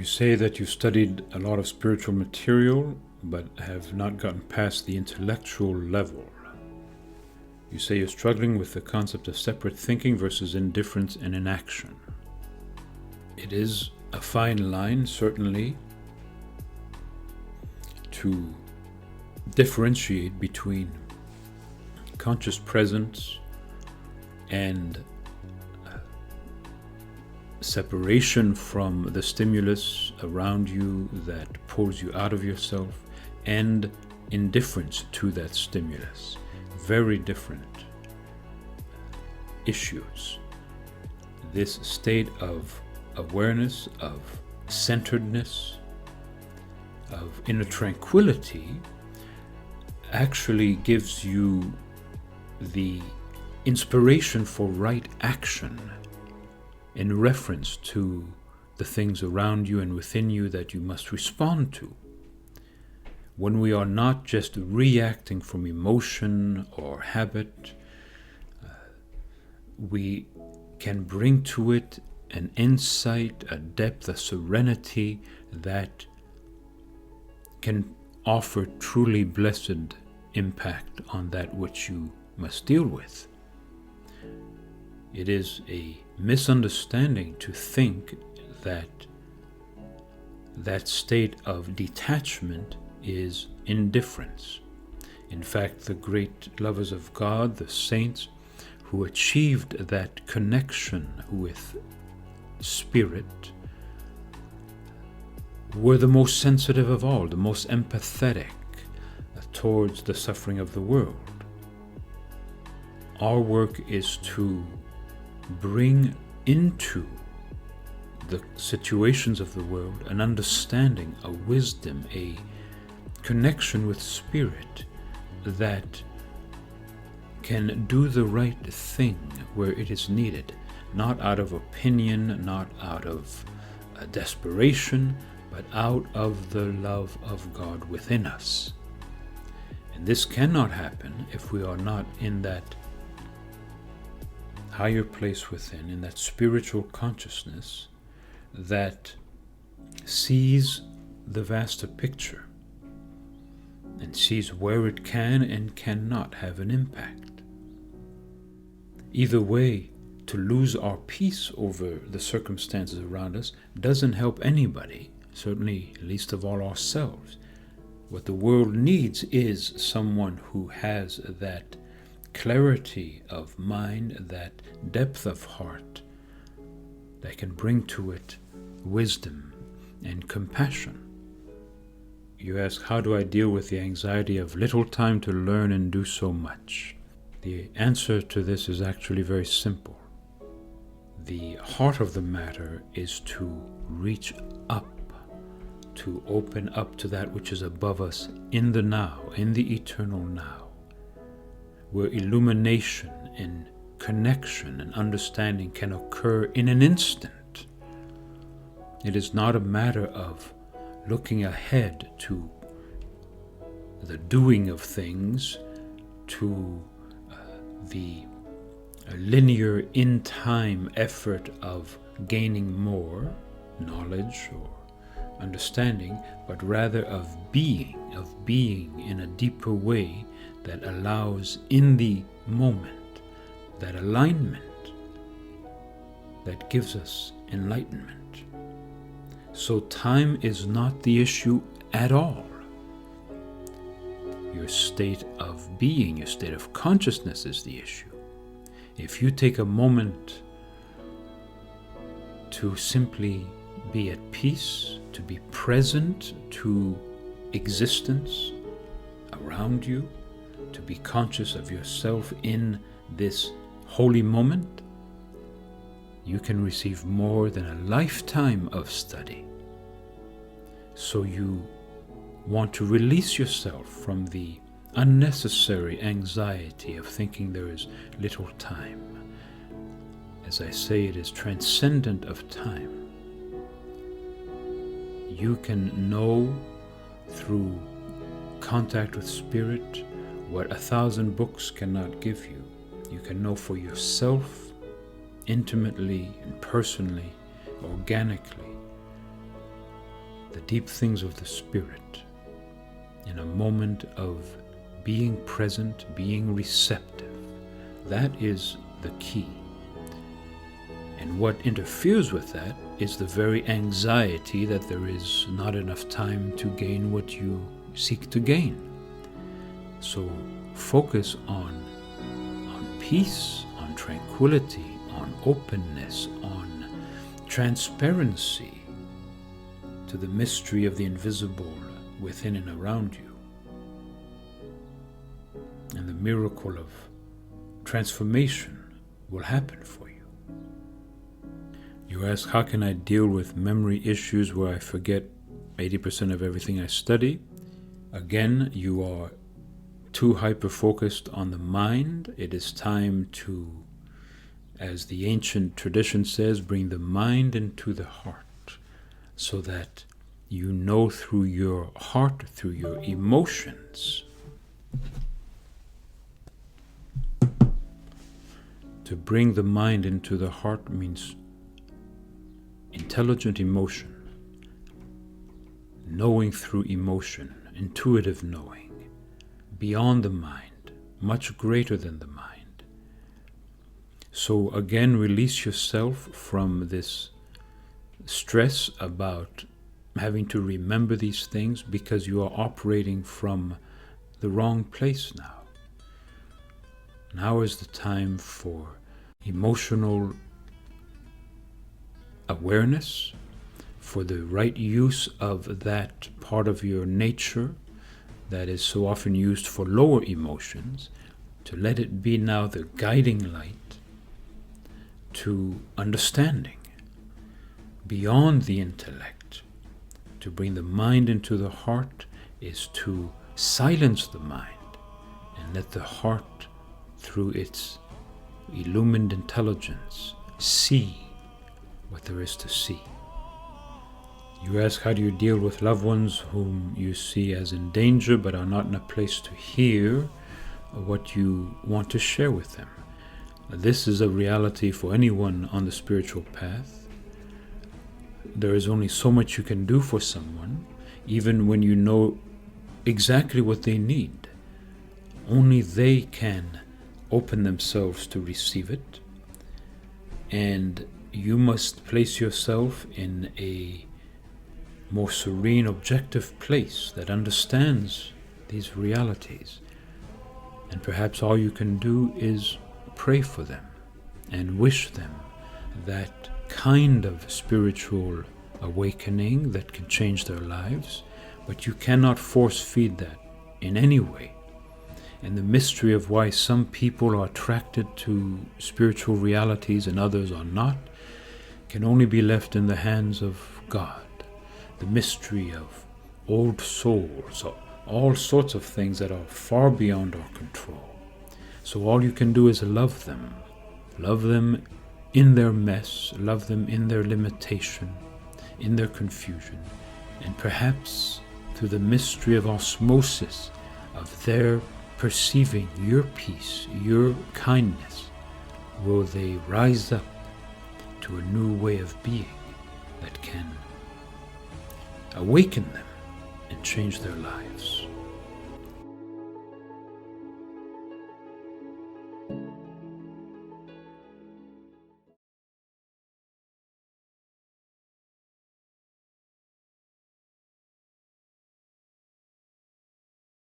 You say that you studied a lot of spiritual material, but have not gotten past the intellectual level. You say you're struggling with the concept of separate thinking versus indifference and inaction. It is a fine line, certainly, to differentiate between conscious presence and separation from the stimulus around you that pulls you out of yourself, and indifference to that stimulus. Very different issues. This state of awareness, of centeredness, of inner tranquility actually gives you the inspiration for right action in reference to the things around you and within you that you must respond to. When we are not just reacting from emotion or habit, we can bring to it an insight, a depth, a serenity that can offer truly blessed impact on that which you must deal with. It is a misunderstanding to think that that state of detachment is indifference. In fact, the great lovers of God, the saints who achieved that connection with spirit, were the most sensitive of all, the most empathetic towards the suffering of the world. Our work is to bring into the situations of the world an understanding, a wisdom, a connection with spirit that can do the right thing where it is needed, not out of opinion, not out of desperation, but out of the love of God within us. And this cannot happen if we are not in that higher place within, in that spiritual consciousness that sees the vaster picture and sees where it can and cannot have an impact. Either way, to lose our peace over the circumstances around us doesn't help anybody, certainly least of all ourselves. What the world needs is someone who has that clarity of mind, that depth of heart, that can bring to it wisdom and compassion. You ask, how do I deal with the anxiety of little time to learn and do so much? The answer to this is actually very simple. The heart of the matter is to reach up, to open up to that which is above us in the now, in the eternal now, where illumination and connection and understanding can occur in an instant. It is not a matter of looking ahead to the doing of things, to the linear in-time effort of gaining more knowledge or understanding, but rather of being in a deeper way that allows in the moment that alignment that gives us enlightenment. So time is not the issue at all. Your state of being, your state of consciousness is the issue. If you take a moment to simply be at peace, to be present to existence around you, to be conscious of yourself in this holy moment, you can receive more than a lifetime of study. So you want to release yourself from the unnecessary anxiety of thinking there is little time. As I say, it is transcendent of time. You can know through contact with spirit what 1,000 books cannot give you. You can know for yourself, intimately and personally, organically, the deep things of the Spirit, in a moment of being present, being receptive. That is the key. And what interferes with that is the very anxiety that there is not enough time to gain what you seek to gain. So focus on peace, on tranquility, on openness, on transparency to the mystery of the invisible within and around you. And the miracle of transformation will happen for you. You ask, how can I deal with memory issues where I forget 80% of everything I study? Again, you are too hyper-focused on the mind. It is time to, as the ancient tradition says, bring the mind into the heart, so that you know through your heart, through your emotions. To bring the mind into the heart means intelligent emotion, knowing through emotion, intuitive knowing, beyond the mind, much greater than the mind. So again, release yourself from this stress about having to remember these things, because you are operating from the wrong place now. Now is the time for emotional awareness, for the right use of that part of your nature that is so often used for lower emotions, to let it be now the guiding light to understanding beyond the intellect. To bring the mind into the heart is to silence the mind and let the heart, through its illumined intelligence, see what there is to see. You ask, how do you deal with loved ones whom you see as in danger but are not in a place to hear what you want to share with them? This is a reality for anyone on the spiritual path. There is only so much you can do for someone, even when you know exactly what they need. Only they can open themselves to receive it, and you must place yourself in a more serene, objective place that understands these realities. And perhaps all you can do is pray for them and wish them that kind of spiritual awakening that can change their lives, but you cannot force feed that in any way. And the mystery of why some people are attracted to spiritual realities and others are not can only be left in the hands of God. The mystery of old souls, all sorts of things that are far beyond our control. So all you can do is love them. Love them in their mess, love them in their limitation, in their confusion, and perhaps through the mystery of osmosis, of their perceiving your peace, your kindness, will they rise up to a new way of being that can awaken them and change their lives.